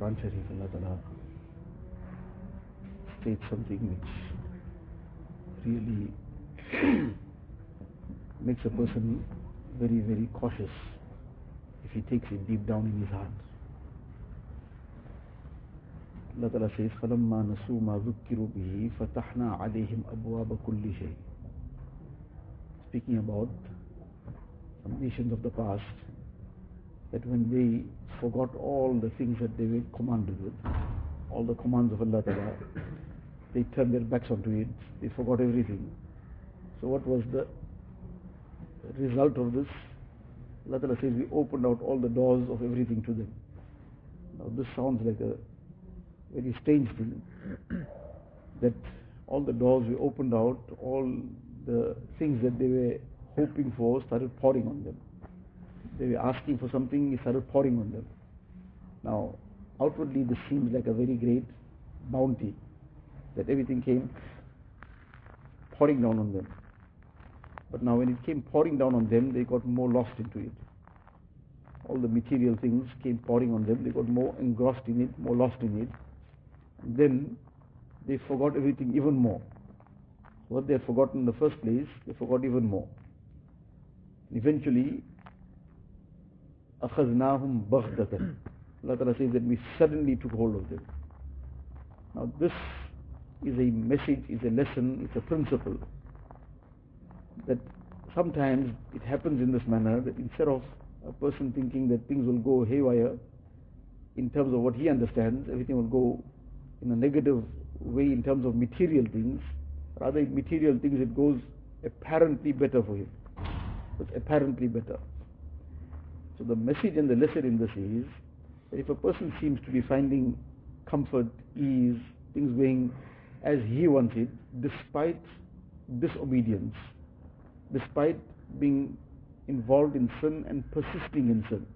Quran Sharif, Allah Ta'ala states something which really makes a person very, very cautious if he takes it deep down in his heart. Allah Ta'ala says, فَلَمَّا نَسُوا مَا ذُكِّرُوا بِهِ فَتَحْنَا عَلَيْهِمْ أَبْوَابَ كُلِّ شَيْءٍ. Speaking about some nations of the past, that when they forgot all the things that they were commanded with, all the commands of Allah Ta'ala, they turned their backs onto it, they forgot everything. So what was the result of this? Allah Ta'ala says, we opened out all the doors of everything to them. Now this sounds like a very strange thing, that all the doors we opened out, all the things that they were hoping for started pouring on them. They were asking for something, it started pouring on them. Now, outwardly this seems like a very great bounty, that everything came pouring down on them. But now when it came pouring down on them, they got more lost into it. All the material things came pouring on them, they got more engrossed in it, more lost in it. And then they forgot everything even more. What they had forgotten in the first place, they forgot even more. And eventually, أَخَذْنَاهُمْ بَغْتَةً. Allah Ta'ala says that we suddenly took hold of them. Now this is a message, is a lesson, it's a principle, that sometimes it happens in this manner, that instead of a person thinking that things will go haywire in terms of what he understands, everything will go in a negative way in terms of material things, rather in material things it goes apparently better for him. It's apparently better. So the message and the lesson in this is that if a person seems to be finding comfort, ease, things going as he wants it, despite disobedience, despite being involved in sin and persisting in sin,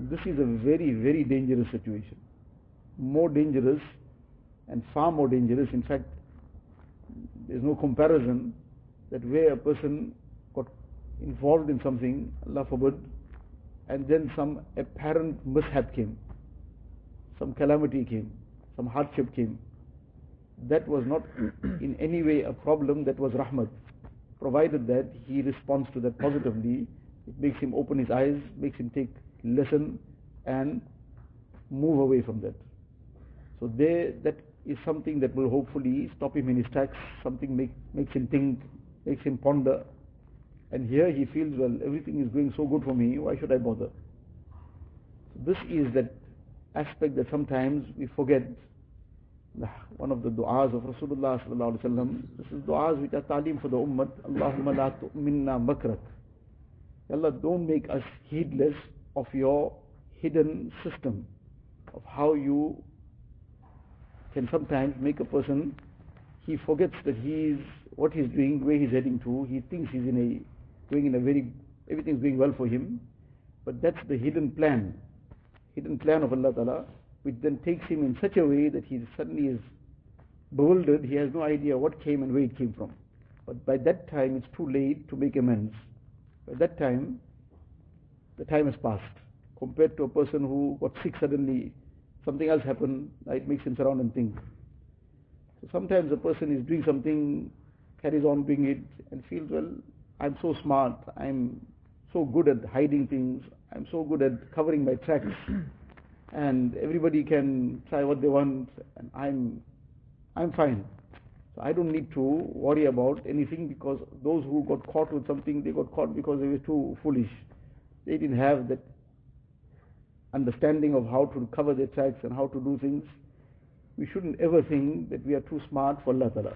this is a very, very dangerous situation. More dangerous and far more dangerous. In fact, there's no comparison, that where a person got involved in something, Allah forbid, and then some apparent mishap came, some calamity came, some hardship came. That was not in any way a problem, that was rahmat. Provided that he responds to that positively, it makes him open his eyes, makes him take lesson and move away from that. So that is something that will hopefully stop him in his tracks, something makes him think, makes him ponder. And here he feels, well, everything is going so good for me, why should I bother? So this is that aspect that sometimes we forget. One of the du'as of Rasulullah sallallahu alaihi wasallam, this is du'as which are ta'lim for the ummah. Allahumma la tu'minna makrak. Allah, don't make us heedless of your hidden system, of how you can sometimes make a person, he forgets that what he's doing, where he's heading to, he thinks he's everything's going well for him, but that's the hidden plan of Allah Ta'ala, which then takes him in such a way that he suddenly is bewildered, he has no idea what came and where it came from. But by that time it's too late to make amends. By that time, the time has passed. Compared to a person who got sick suddenly, something else happened, it makes him surround and think. So sometimes a person is doing something, carries on doing it, and feels, well, I'm so smart, I'm so good at hiding things, I'm so good at covering my tracks, and everybody can try what they want, and I'm fine. So I don't need to worry about anything, because those who got caught with something, they got caught because they were too foolish. They didn't have that understanding of how to cover their tracks and how to do things. We shouldn't ever think that we are too smart for Allah Ta'ala.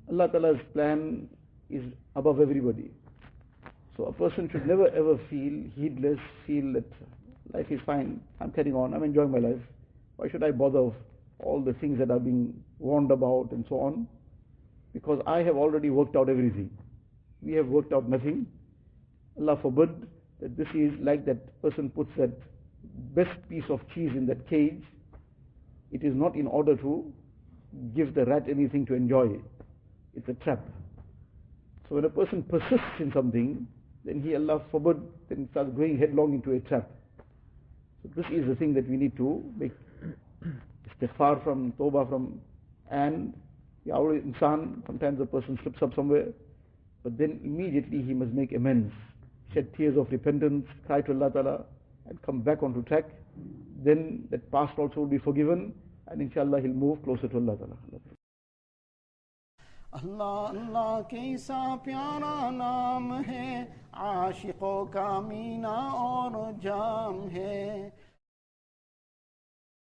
Allah Ta'ala's plan is above everybody. So a person should never ever feel heedless, feel that life is fine, I'm carrying on, I'm enjoying my life. Why should I bother of all the things that are being warned about and so on? Because I have already worked out everything. We have worked out nothing. Allah forbid that this is like that person puts that best piece of cheese in that cage. It is not in order to give the rat anything to enjoy. It's a trap. So when a person persists in something, then he, Allah forbid, then starts going headlong into a trap. So this is the thing that we need to make istighfar from, tawbah from, and insan, sometimes a person slips up somewhere, but then immediately he must make amends, shed tears of repentance, cry to Allah Ta'ala, and come back onto track. Then that past also will be forgiven, and inshallah he'll move closer to Allah Ta'ala. अल्लाह अल्लाह कैसा प्यारा नाम है, आशिकों का मीना और जाम है।